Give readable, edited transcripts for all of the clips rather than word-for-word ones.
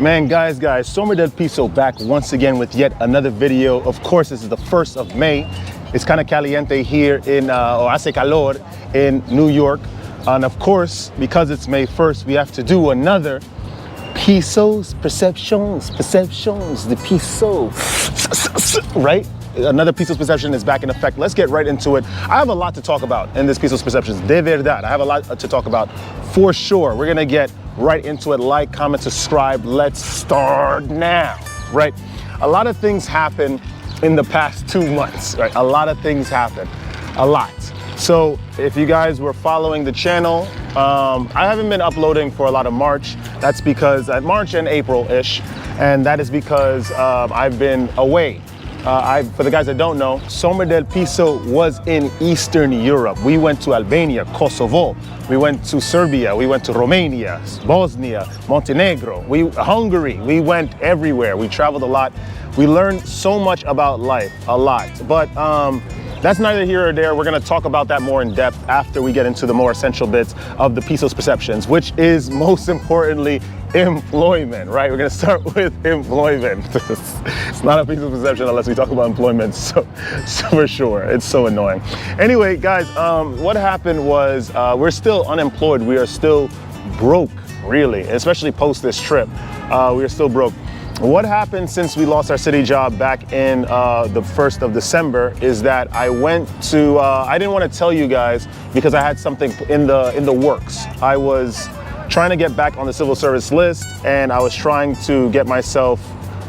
Man, guys, Sombra del Piso back once again with yet another video. Of course, this is the 1st of May. It's kind of caliente here in, or hace calor in New York. And of course, because it's May 1st, we have to do another Piso's perceptions, the Piso, right? Another Piso's perception is back in effect. Let's get right into it. I have a lot to talk about in this Piso's perceptions. De verdad, I have a lot to talk about for sure. We're gonna get right into it. Like, comment, subscribe. Let's start now, right? A lot of things happen in the past 2 months, right? A lot of things happen, a lot. So if you guys were following the channel, I haven't been uploading for a lot of March. That's because March and April-ish, and that is because I've been away. For the guys that don't know, Semen del Piso was in Eastern Europe. We went to Albania, Kosovo. We went to Serbia. We went to Romania, Bosnia, Montenegro, Hungary. We went everywhere. We traveled a lot. We learned so much about life, a lot. But that's neither here or there. We're gonna talk about that more in depth after we get into the more essential bits of the Piso's perceptions, which is most importantly, employment, right? We're gonna start with employment. It's not a Piso's perception unless we talk about employment, so for sure. It's so annoying. Anyway, guys, what happened was we're still unemployed. We are still broke, really, especially post this trip. We are still broke. What happened since we lost our city job back in the 1st of December is that I went to, I didn't want to tell you guys because I had something in the works. I was trying to get back on the civil service list, and I was trying to get myself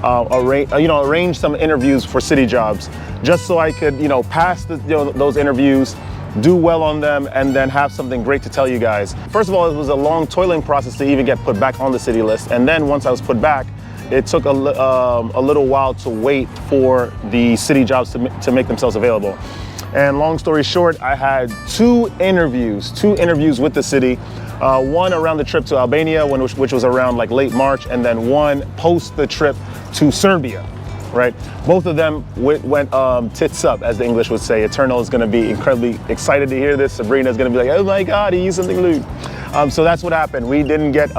arrange some interviews for city jobs, just so I could, pass those interviews, do well on them, and then have something great to tell you guys. First of all, it was a long toiling process to even get put back on the city list, and then once I was put back, it took a little while to wait for the city jobs to make themselves available. And long story short, I had two interviews with the city. One around the trip to Albania, which was around like late March, and then one post the trip to Serbia, right? Both of them went tits up, as the English would say. Eternal is gonna be incredibly excited to hear this. Sabrina's gonna be like, oh my God, he used something lewd. So that's what happened. We didn't get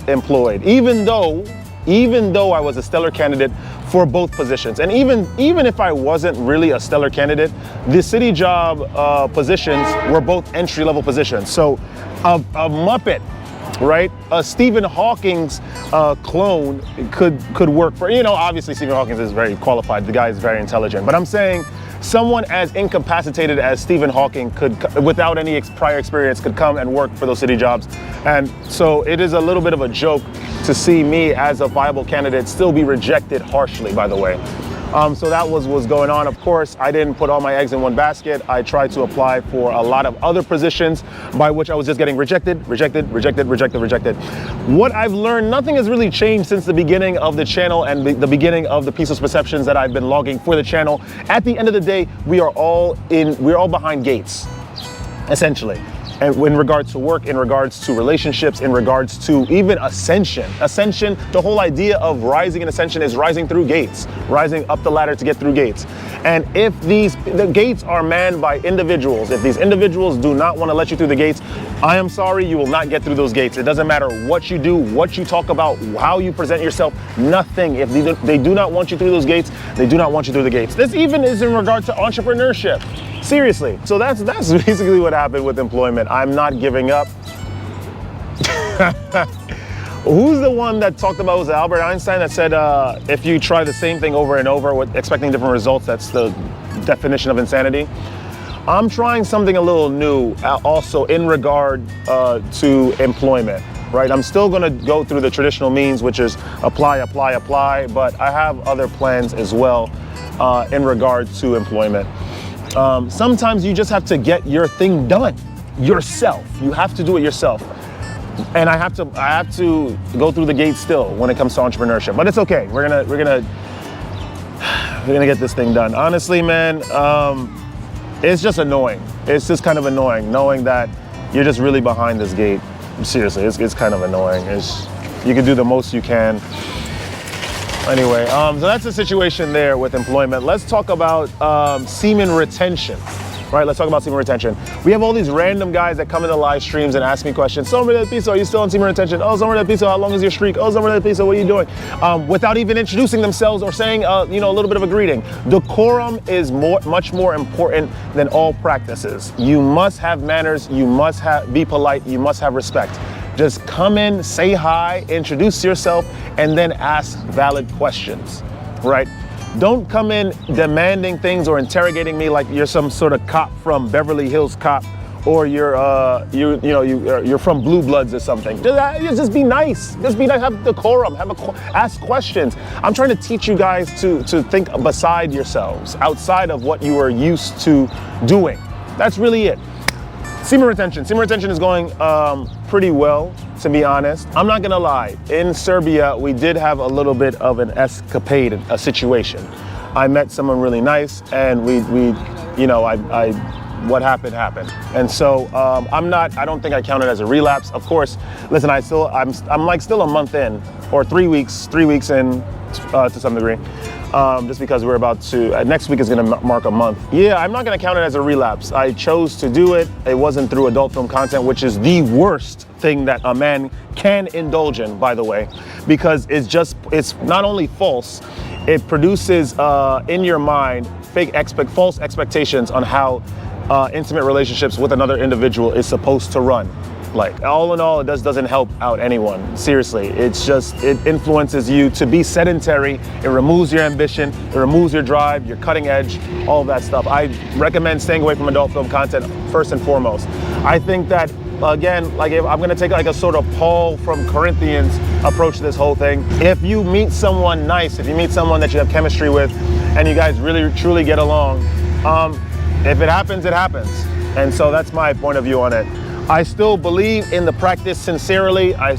employed, even though I was a stellar candidate for both positions. And even if I wasn't really a stellar candidate, the city job positions were both entry-level positions. So a Muppet, right? A Stephen Hawking's clone could work for, obviously Stephen Hawking is very qualified. The guy is very intelligent. But I'm saying someone as incapacitated as Stephen Hawking could, without any prior experience, could come and work for those city jobs. And so it is a little bit of a joke to see me as a viable candidate still be rejected harshly, by the way. So that was what's going on. Of course, I didn't put all my eggs in one basket. I tried to apply for a lot of other positions by which I was just getting rejected. What I've learned, nothing has really changed since the beginning of the channel and the beginning of the Piso's perceptions that I've been logging for the channel. At the end of the day, we're all behind gates, essentially. And in regards to work, in regards to relationships, in regards to even ascension. Ascension, the whole idea of rising in ascension is rising through gates, rising up the ladder to get through gates. And if the gates are manned by individuals, if these individuals do not want to let you through the gates, I am sorry, you will not get through those gates. It doesn't matter what you do, what you talk about, how you present yourself, nothing. If they do not want you through those gates, they do not want you through the gates. This even is in regard to entrepreneurship. Seriously. So that's basically what happened with employment. I'm not giving up. Who's the one that talked about, was it Albert Einstein that said, if you try the same thing over and over with expecting different results, that's the definition of insanity? I'm trying something a little new also in regard to employment, right? I'm still gonna go through the traditional means, which is apply, but I have other plans as well in regard to employment. Sometimes you just have to get your thing done yourself. You have to do it yourself. And I have to go through the gate still when it comes to entrepreneurship, but it's okay. We're gonna get this thing done. Honestly, man, it's just annoying. It's just kind of annoying knowing that you're just really behind this gate. Seriously, it's kind of annoying. You can do the most you can. Anyway, so that's the situation there with employment. Let's talk about semen retention, right? Let's talk about semen retention. We have all these random guys that come into live streams and ask me questions. Sombra del Piso, are you still on semen retention? Oh, Sombra del Piso, how long is your streak? Oh, Sombra del Piso, what are you doing? Without even introducing themselves or saying, you know, a little bit of a greeting. Decorum is much more important than all practices. You must have manners, you must be polite, you must have respect. Just come in, say hi, introduce yourself, and then ask valid questions, right? Don't come in demanding things or interrogating me like you're some sort of cop from Beverly Hills Cop, or you're from Blue Bloods or something. Just be nice. Just be nice. Have decorum. Ask questions. I'm trying to teach you guys to think beside yourselves, outside of what you are used to doing. That's really it. Semen retention. Semen retention is going pretty well, to be honest. I'm not gonna lie. In Serbia, we did have a little bit of an escapade, a situation. I met someone really nice, and what happened happened. And so I don't think I count it as a relapse. Of course, listen, I'm like still a month in, or 3 weeks in to some degree. Just because we're about to, next week is gonna mark a month. Yeah, I'm not gonna count it as a relapse. I chose to do it. It wasn't through adult film content, which is the worst thing that a man can indulge in, by the way, because it's not only false, it produces in your mind false expectations on how intimate relationships with another individual is supposed to run. Like, all in all, it doesn't help out anyone. Seriously, it influences you to be sedentary. It removes your ambition, it removes your drive, your cutting edge, all of that stuff. I recommend staying away from adult film content first and foremost. I think that, again, like if I'm gonna take like a sort of Paul from Corinthians approach to this whole thing. If you meet someone nice, if you meet someone that you have chemistry with, and you guys really, truly get along, if it happens, it happens. And so that's my point of view on it. I still believe in the practice sincerely. I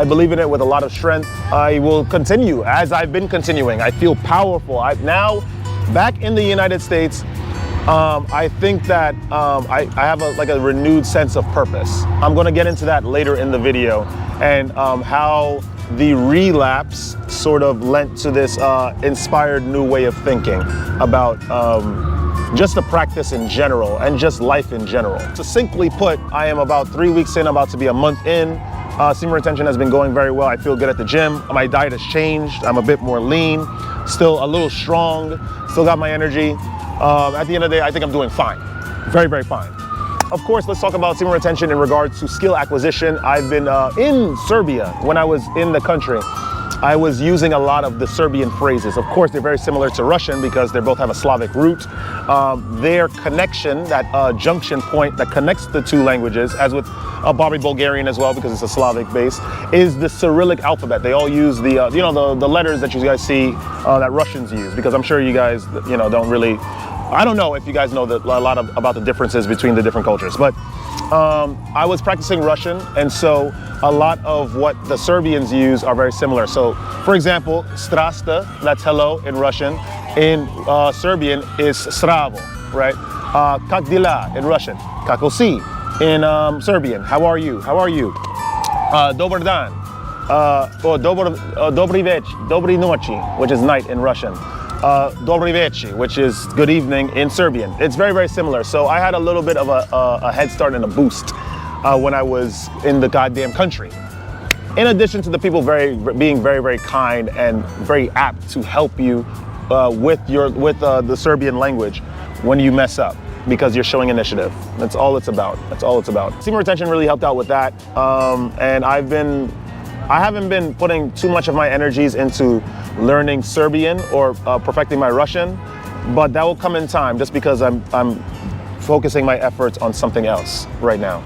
believe in it with a lot of strength. I will continue as I've been continuing. I feel powerful. Now, back in the United States, I think that I have a renewed sense of purpose. I'm gonna get into that later in the video, and how the relapse sort of lent to this inspired new way of thinking about just the practice in general and just life in general. Succinctly put, I am about 3 weeks in, about to be a month in. Semen retention has been going very well. I feel good at the gym. My diet has changed. I'm a bit more lean, still a little strong, still got my energy. At the end of the day, I think I'm doing fine. Very, very fine. Of course, let's talk about semen retention in regards to skill acquisition. I've been in Serbia when I was in the country. I was using a lot of the Serbian phrases. Of course, they're very similar to Russian because they both have a Slavic root. Their connection, that junction point that connects the two languages, as with Bobby Bulgarian as well, because it's a Slavic base, is the Cyrillic alphabet. They all use the letters that you guys see that Russians use, because I'm sure you guys, don't really, I don't know if you guys know a lot about the differences between the different cultures, but I was practicing Russian, and so a lot of what the Serbians use are very similar. So, for example, strasta, that's hello in Russian. In Serbian is sravo, right? Kak dila in Russian. Kako si in Serbian. How are you? How are you? Dobar dan. Dobry večer, dobry noći, which is night in Russian. Dobry večer, which is good evening in Serbian. It's very, very similar. So I had a little bit of a head start and a boost when I was in the goddamn country. In addition to the people being very, very kind and very apt to help you with the Serbian language when you mess up, because you're showing initiative. That's all it's about. That's all it's about. Semen retention really helped out with that. And I haven't been putting too much of my energies into learning Serbian or perfecting my Russian, but that will come in time, just because I'm focusing my efforts on something else right now.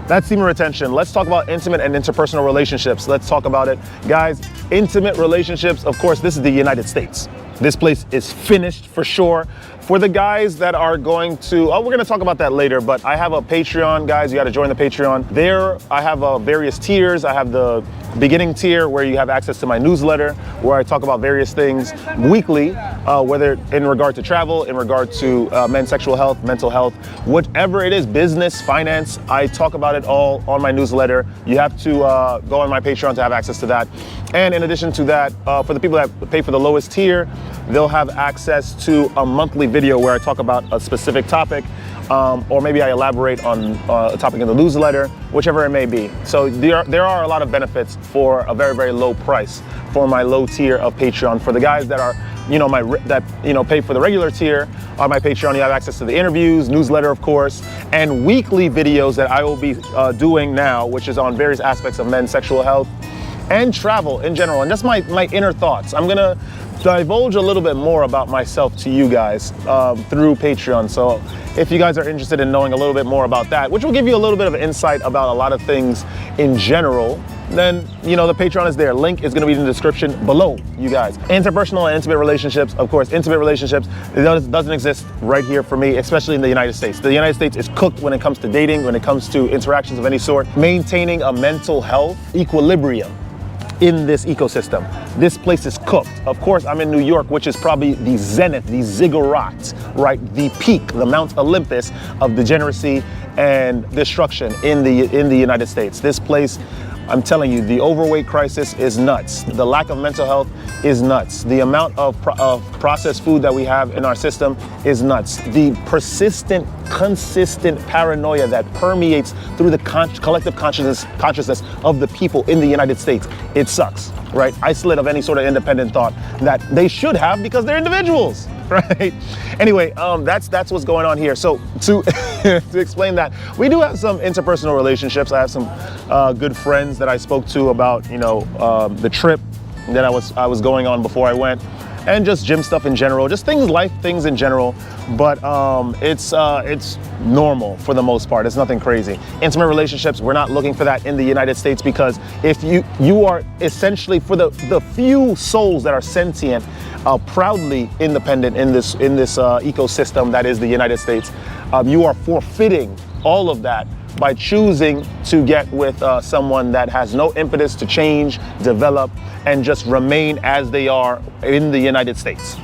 That's semen retention. Let's talk about intimate and interpersonal relationships. Let's talk about it. Guys, intimate relationships, of course, this is the United States. This place is finished for sure. For the guys that are going to, we're gonna talk about that later, but I have a Patreon, guys. You gotta join the Patreon. There, I have various tiers. I have the beginning tier where you have access to my newsletter, where I talk about various things weekly, whether in regard to travel, in regard to men's sexual health, mental health, whatever it is, business, finance, I talk about it all on my newsletter. You have to go on my Patreon to have access to that. And in addition to that, for the people that pay for the lowest tier, they'll have access to a monthly video where I talk about a specific topic. or maybe I elaborate on a topic in the newsletter, whichever it may be. So there are a lot of benefits for a very, very low price for my low tier of Patreon. For the guys that are, pay for the regular tier on my Patreon, you have access to the interviews, newsletter, of course, and weekly videos that I will be doing now, which is on various aspects of men's sexual health and travel in general, and just my inner thoughts. I'm gonna divulge a little bit more about myself to you guys through Patreon. So if you guys are interested in knowing a little bit more about that, which will give you a little bit of insight about a lot of things in general, then the Patreon is there. Link is going to be in the description below, you guys. Interpersonal and intimate relationships, of course, intimate relationships, it doesn't exist right here for me, especially in the United States. The United States is cooked when it comes to dating, when it comes to interactions of any sort. Maintaining a mental health equilibrium in this ecosystem. This place is cooked. Of course, I'm in New York, which is probably the zenith, the ziggurat, right? The peak, the Mount Olympus of degeneracy and destruction in the United States. This place, I'm telling you, the overweight crisis is nuts. The lack of mental health is nuts. The amount of processed food that we have in our system is nuts. The persistent, consistent paranoia that permeates through the collective consciousness of the people in the United States, it sucks, right? Isolate of any sort of independent thought that they should have because they're individuals, right? Anyway, that's what's going on here. So to to explain that, we do have some interpersonal relationships. I have some good friends that I spoke to about the trip that I was going on before I went, and just gym stuff in general, just life things in general. But it's normal for the most part. It's nothing crazy. Intimate relationships, we're not looking for that in the United States, because if you are essentially, for the few souls that are sentient, proudly independent in this ecosystem that is the United States, you are forfeiting all of that by choosing to get with someone that has no impetus to change, develop, and just remain as they are in the United States.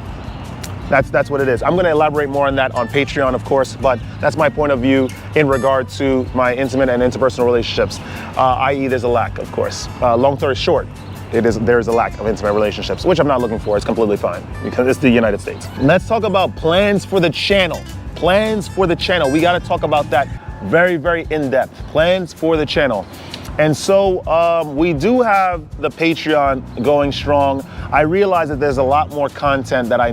That's what it is. I'm going to elaborate more on that on Patreon, of course, but that's my point of view in regard to my intimate and interpersonal relationships, i.e. there's a lack, of course. Long story short, there's a lack of intimate relationships, which I'm not looking for. It's completely fine because it's the United States. Let's talk about plans for the channel. Plans for the channel. We got to talk about that very, very in-depth. Plans for the channel. And so we do have the Patreon going strong. I realize that there's a lot more content that I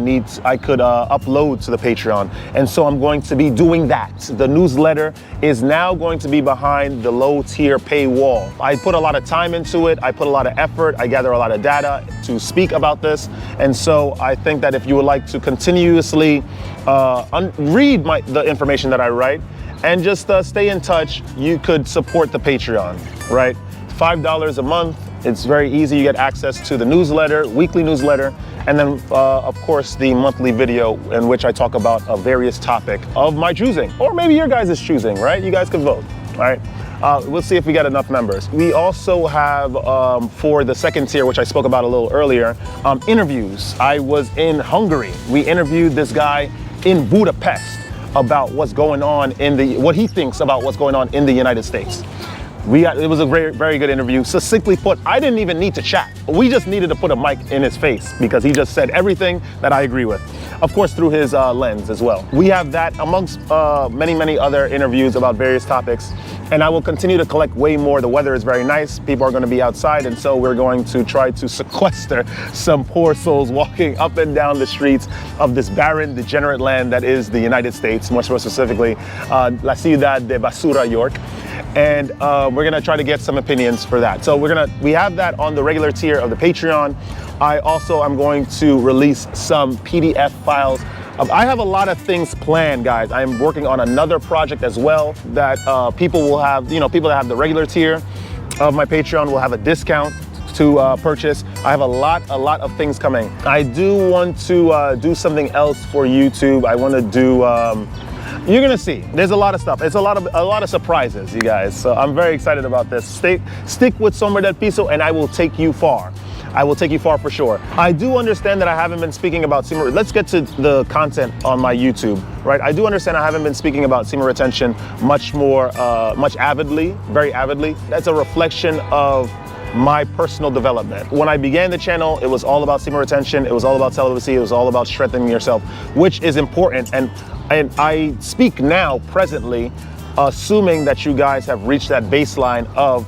could upload to the Patreon. And so I'm going to be doing that. The newsletter is now going to be behind the low tier paywall. I put a lot of time into it. I put a lot of effort. I gather a lot of data to speak about this. And so I think that if you would like to continuously read the information that I write, and just stay in touch, you could support the Patreon, right? $5 a month. It's very easy. You get access to the newsletter, weekly newsletter, and then, of course, the monthly video in which I talk about a various topic of my choosing, or maybe your guys' choosing, right? You guys can vote, all right? We'll see if we get enough members. We also have, for the second tier, which I spoke about a little earlier, interviews. I was in Hungary. We interviewed this guy in Budapest about what's going on what he thinks about what's going on in the United States. It was a very, very good interview. Succinctly put, I didn't even need to chat. We just needed to put a mic in his face because he just said everything that I agree with. Of course, through his lens as well. We have that amongst many, many other interviews about various topics. And I will continue to collect way more. The weather is very nice. People are going to be outside. And so we're going to try to sequester some poor souls walking up and down the streets of this barren, degenerate land that is the United States, much more specifically, La Ciudad de Basura York. And we're going to try to get some opinions for that. So we have that on the regular tier of the Patreon. I also am going to release some PDF files. I have a lot of things planned, guys. I am working on another project as well that people will have, people that have the regular tier of my Patreon will have a discount to purchase. I have a lot of things coming. I do want to do something else for YouTube. I want to do, you're gonna see, there's a lot of stuff. It's a lot of surprises, you guys. So I'm very excited about this. Stick with Sombra del Piso and I will take you far. I will take you far for sure. I do understand that I haven't been speaking about semen. Let's get to the content on my YouTube, right? I do understand I haven't been speaking about semen retention much avidly, very avidly. That's a reflection of my personal development. When I began the channel, it was all about semen retention, it was all about celibacy, it was all about strengthening yourself, which is important. And I speak now, presently, assuming that you guys have reached that baseline of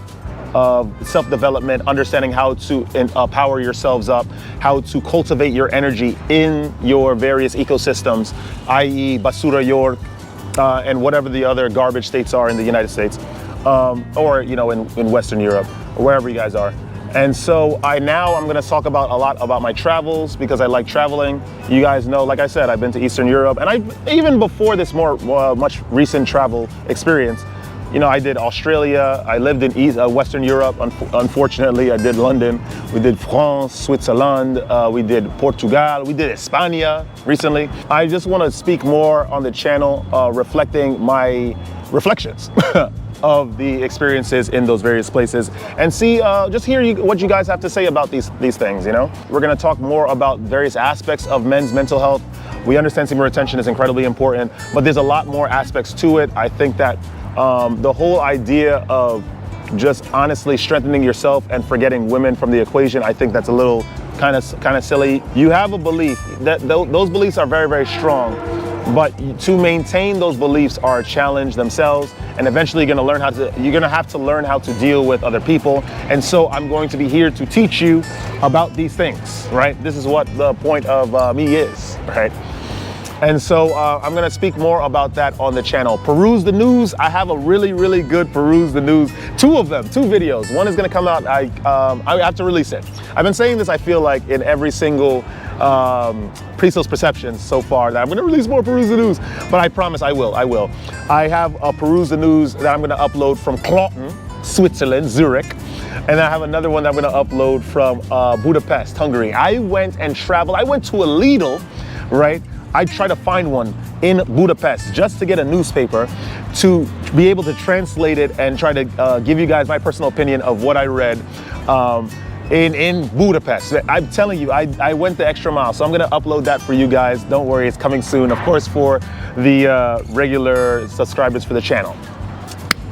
self-development, understanding how to power yourselves up, how to cultivate your energy in your various ecosystems, i.e. Basura York, and whatever the other garbage states are in the United States, or in Western Europe, or wherever you guys are. And so I'm going to talk a lot about my travels, because I like traveling. You guys know, like I said, I've been to Eastern Europe, and even before this much recent travel experience, I did Australia, I lived in Western Europe, unfortunately, I did London, we did France, Switzerland, we did Portugal, we did España recently. I just want to speak more on the channel, reflecting my reflections of the experiences in those various places, and see, just hear what you guys have to say about these things, We're going to talk more about various aspects of men's mental health. We understand semen retention is incredibly important, but there's a lot more aspects to it. I think that the whole idea of just honestly strengthening yourself and forgetting women from the equation, I think that's a little kind of silly. You have a belief that those beliefs are very, very strong, but to maintain those beliefs are a challenge themselves, and eventually you're going to have to learn how to deal with other people. And so I'm going to be here to teach you about these things, right? This is what the point of me is, right? And so I'm going to speak more about that on the channel. Peruse the news. I have a really, really good peruse the news. Two videos. One is going to come out. I have to release it. I've been saying this, I feel like, in every single Piso's perceptions so far, that I'm going to release more peruse the news. But I promise I will. I have a peruse the news that I'm going to upload from Cloton, Switzerland, Zurich. And I have another one that I'm going to upload from Budapest, Hungary. I went and traveled. I went to a Lidl, right? I tried to find one in Budapest just to get a newspaper to be able to translate it and try to give you guys my personal opinion of what I read in Budapest. I'm telling you, I went the extra mile, so I'm going to upload that for you guys. Don't worry, it's coming soon, of course, for the regular subscribers for the channel.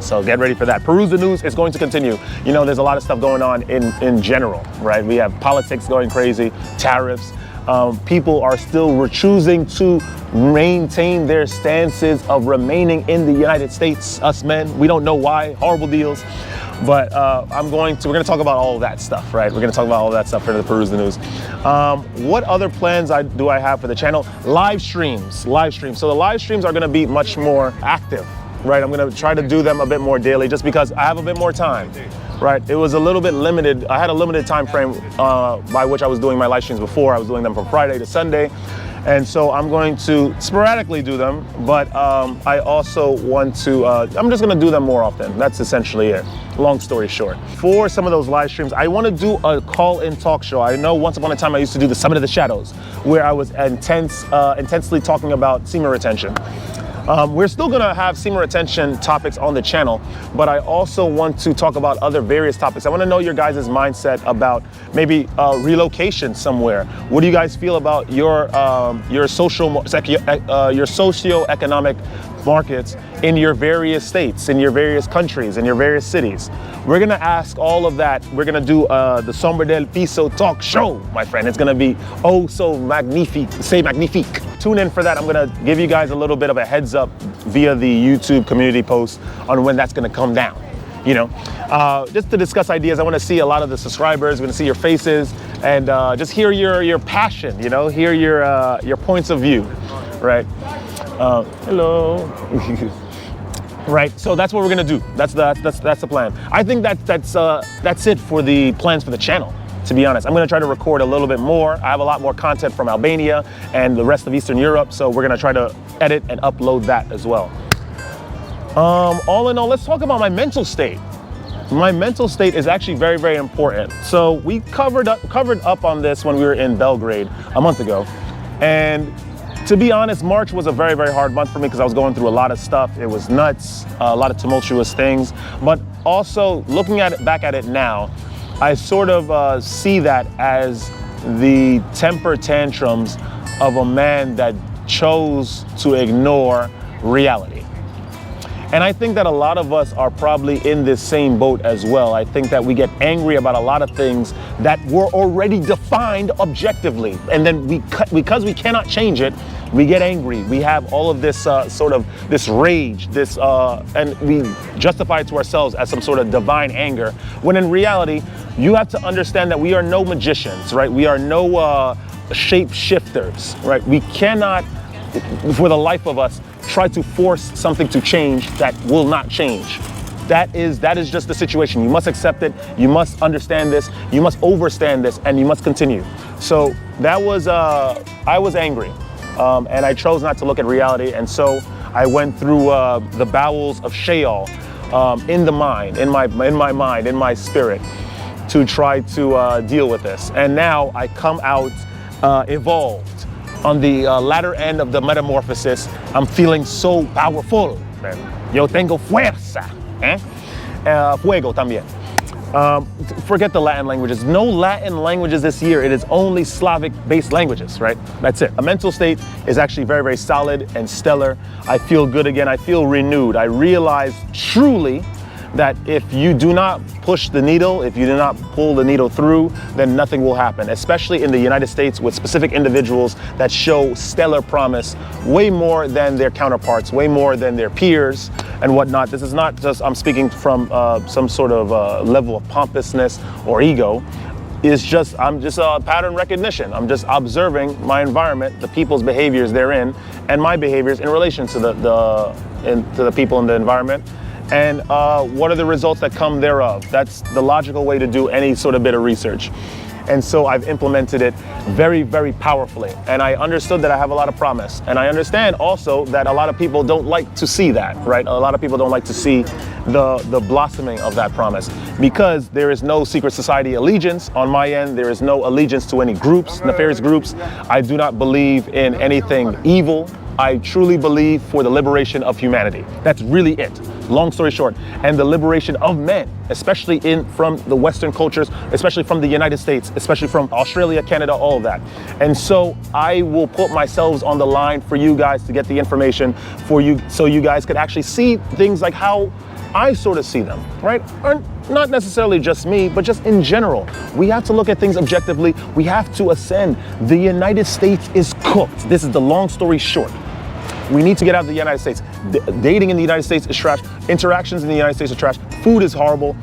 So get ready for that. Peruse the news is going to continue. There's a lot of stuff going on in general, right? We have politics going crazy, tariffs. People are still choosing to maintain their stances of remaining in the United States, us men. We don't know why, horrible deals. But we're going to talk about all of that stuff, right? We're going to talk about all of that stuff for the Peruse the News. What other plans do I have for the channel? Live streams. So the live streams are going to be much more active, right? I'm going to try to do them a bit more daily, just because I have a bit more time. Right, it was a little bit limited. I had a limited time frame by which I was doing my live streams before. I was doing them from Friday to Sunday. And so I'm going to sporadically do them, but I also want to, I'm just gonna do them more often. That's essentially it, long story short. For some of those live streams, I wanna do a call-in talk show. I know once upon a time I used to do the Summit of the Shadows, where I was intensely talking about semen retention. We're still gonna have semen retention topics on the channel, but I also want to talk about other various topics. I wanna know your guys' mindset about maybe relocation somewhere. What do you guys feel about your socio-economic markets in your various states, in your various countries, in your various cities? We're gonna ask all of that. We're gonna do the Sombra del Piso talk show, my friend. It's gonna be oh so magnifique, c'est magnifique. Tune in for that. I'm gonna give you guys a little bit of a heads up via the YouTube community post on when that's gonna come down. Just to discuss ideas. I wanna see a lot of the subscribers, I wanna see your faces, and just hear your passion, hear your points of view, right? Hello. Right, so that's what we're gonna do. That's the plan. I think that's it for the plans for the channel, to be honest. I'm gonna try to record a little bit more. I have a lot more content from Albania and the rest of Eastern Europe, so we're gonna try to edit and upload that as well. All in all, let's talk about my mental state. My mental state is actually very, very important. So we covered up on this when we were in Belgrade a month ago, and to be honest, March was a very, very hard month for me because I was going through a lot of stuff. It was nuts, a lot of tumultuous things. But also, looking back at it now, I sort of see that as the temper tantrums of a man that chose to ignore reality. And I think that a lot of us are probably in this same boat as well. I think that we get angry about a lot of things that were already defined objectively. And then because we cannot change it, we get angry. We have all of this sort of this rage, and we justify it to ourselves as some sort of divine anger. When in reality, you have to understand that we are no magicians, right? We are no shape shifters, right? We cannot, for the life of us, try to force something to change that will not change. That is just the situation. You must accept it. You must understand this. You must overstand this, and you must continue. So that was, I was angry, and I chose not to look at reality. And so I went through the bowels of Sheol in the mind, in my mind, in my spirit, to try to deal with this. And now I come out evolved. On the latter end of the metamorphosis, I'm feeling so powerful. Yo tengo fuerza. Fuego también. Forget the Latin languages. No Latin languages this year. It is only Slavic-based languages, right? That's it. A mental state is actually very, very solid and stellar. I feel good again. I feel renewed. I realize truly that if you do not push the needle, if you do not pull the needle through, then nothing will happen, especially in the United States with specific individuals that show stellar promise, way more than their counterparts, way more than their peers and whatnot. This is not just, I'm speaking from some sort of level of pompousness or ego. I'm just pattern recognition. I'm just observing my environment, the people's behaviors therein, and my behaviors in relation to the people in the environment. And what are the results that come thereof? That's the logical way to do any sort of bit of research. And so I've implemented it very, very powerfully. And I understood that I have a lot of promise. And I understand also that a lot of people don't like to see that, right? A lot of people don't like to see the blossoming of that promise, because there is no secret society allegiance on my end. There is no allegiance to any groups, nefarious groups. I do not believe in anything evil. I truly believe for the liberation of humanity. That's really it. Long story short. And the liberation of men, especially from the Western cultures, especially from the United States, especially from Australia, Canada, all of that. And so I will put myself on the line for you guys to get the information for you, so you guys could actually see things like how I sort of see them, right? Or not necessarily just me, but just in general. We have to look at things objectively. We have to ascend. The United States is cooked. This is the long story short. We need to get out of the United States. Dating in the United States is trash. Interactions in the United States are trash. Food is horrible.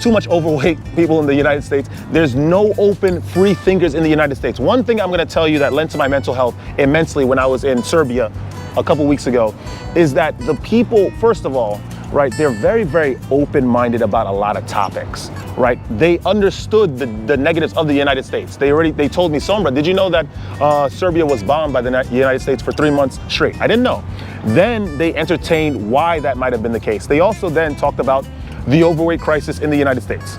Too much overweight people in the United States. There's no open, free thinkers in the United States. One thing I'm gonna tell you that lent to my mental health immensely when I was in Serbia a couple weeks ago is that the people, first of all, right, they're very, very open-minded about a lot of topics, right? They understood the negatives of the United States. They told me, Sombra, did you know that Serbia was bombed by the United States for 3 months straight? I didn't know. Then they entertained why that might have been the case. They also then talked about the overweight crisis in the United States.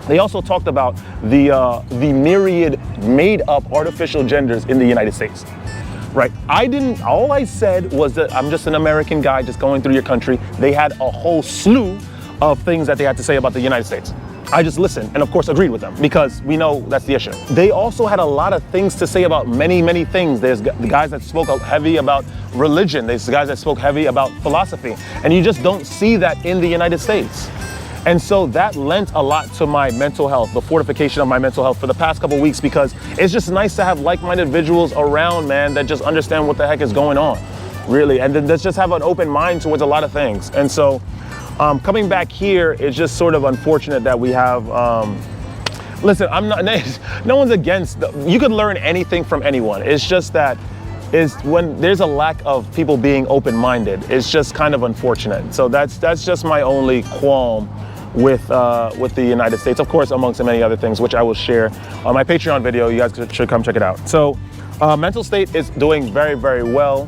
They also talked about the myriad made-up artificial genders in the United States. Right, all I said was that I'm just an American guy just going through your country. They had a whole slew of things that they had to say about the United States. I just listened and of course agreed with them, because we know that's the issue. They also had a lot of things to say about many, many things. There's the guys that spoke heavy about religion. There's the guys that spoke heavy about philosophy. And you just don't see that in the United States. And so that lent a lot to my mental health, the fortification of my mental health for the past couple weeks, because it's just nice to have like-minded individuals around, man, that just understand what the heck is going on, really. And let's just have an open mind towards a lot of things. And so coming back here, it's just sort of unfortunate that we have, listen, I'm not, no one's against, you could learn anything from anyone. It's just that is when there's a lack of people being open-minded, it's just kind of unfortunate. So that's just my only qualm with the United States, of course, amongst many other things, which I will share on my Patreon video. You guys should come check it out. So mental state is doing very, very well.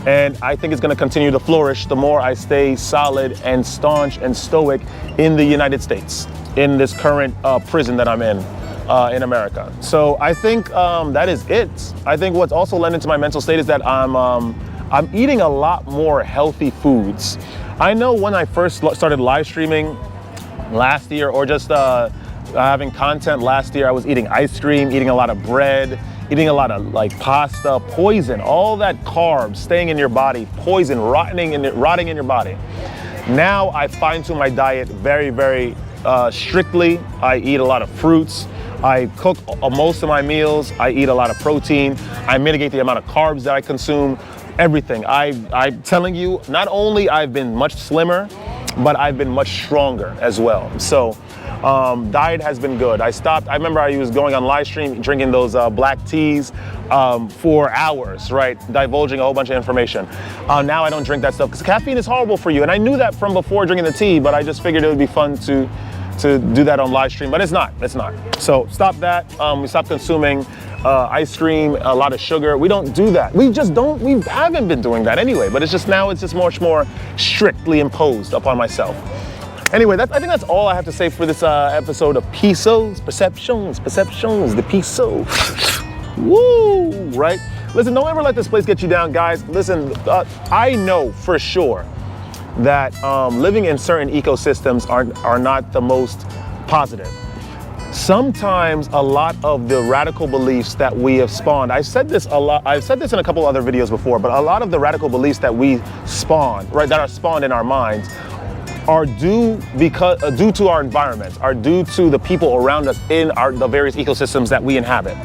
And I think it's gonna continue to flourish the more I stay solid and staunch and stoic in the United States, in this current prison that I'm in America. So I think that is it. I think what's also led into my mental state is that I'm eating a lot more healthy foods. I know when I first started live streaming last year, or just having content last year, I was eating ice cream, eating a lot of bread, eating a lot of like pasta, poison, all that carbs staying in your body, poison rotting in your body. Now I fine-tune my diet very, very strictly. I eat a lot of fruits. I cook most of my meals. I eat a lot of protein. I mitigate the amount of carbs that I consume. Everything. I'm telling you, not only I've been much slimmer, but I've been much stronger as well. So diet has been good. I remember I was going on live stream, drinking those black teas for hours, right? Divulging a whole bunch of information. Now I don't drink that stuff because caffeine is horrible for you. And I knew that from before drinking the tea, but I just figured it would be fun to do that on live stream, but it's not. So stop that. We stop consuming ice cream, a lot of sugar. We don't do that. We haven't been doing that anyway, but it's just much more strictly imposed upon myself. Anyway, I think that's all I have to say for this episode of Piso's Perceptions, the Piso. Woo, right? Listen, don't ever let this place get you down, guys. Listen, I know for sure that living in certain ecosystems are not the most positive. Sometimes a lot of the radical beliefs that we have spawned, I've said this in a couple other videos before, but a lot of the radical beliefs that we spawn, right, that are spawned in our minds, are due to our environment, are due to the people around us in the various ecosystems that we inhabit.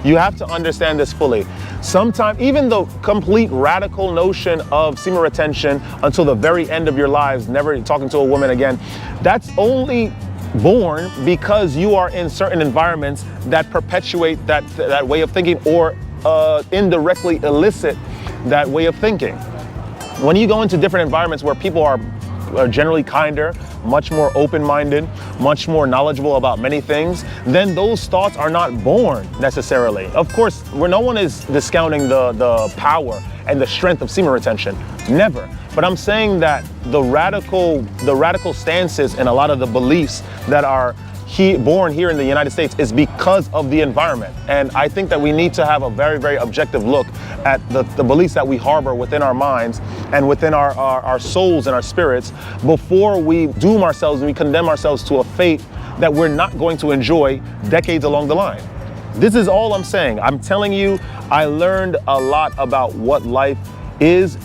You have to understand this fully. Sometimes, even the complete radical notion of semen retention until the very end of your lives, never talking to a woman again, that's only born because you are in certain environments that perpetuate that way of thinking or indirectly elicit that way of thinking. When you go into different environments where people are generally kinder, much more open-minded, much more knowledgeable about many things, then those thoughts are not born necessarily. Of course, no one is discounting the power and the strength of semen retention, never. But I'm saying that the radical stances and a lot of the beliefs that are born here in the United States is because of the environment. And I think that we need to have a very, very objective look at the beliefs that we harbor within our minds and within our souls and our spirits before we doom ourselves and we condemn ourselves to a fate that we're not going to enjoy decades along the line. This is all I'm saying. I'm telling you, I learned a lot about what life is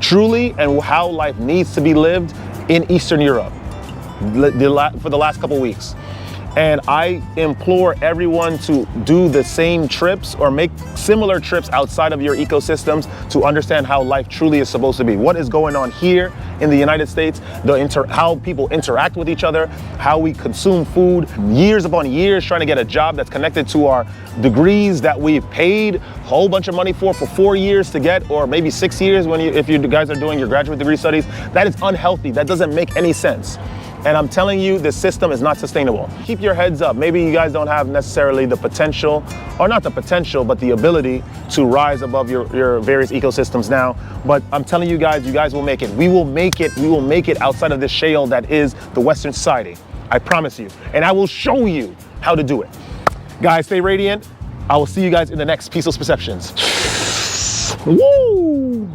truly and how life needs to be lived in Eastern Europe for the last couple weeks. And I implore everyone to do the same trips or make similar trips outside of your ecosystems to understand how life truly is supposed to be. What is going on here in the United States, how people interact with each other, how we consume food, years upon years trying to get a job that's connected to our degrees that we've paid a whole bunch of money for 4 years to get, or maybe 6 years if you guys are doing your graduate degree studies. That is unhealthy. That doesn't make any sense. And I'm telling you, this system is not sustainable. Keep your heads up. Maybe you guys don't have necessarily the potential, or not the potential, but the ability to rise above your various ecosystems now. But I'm telling you guys will make it. We will make it. We will make it outside of this shale that is the Western society. I promise you. And I will show you how to do it. Guys, stay radiant. I will see you guys in the next Piso's Perceptions. Woo!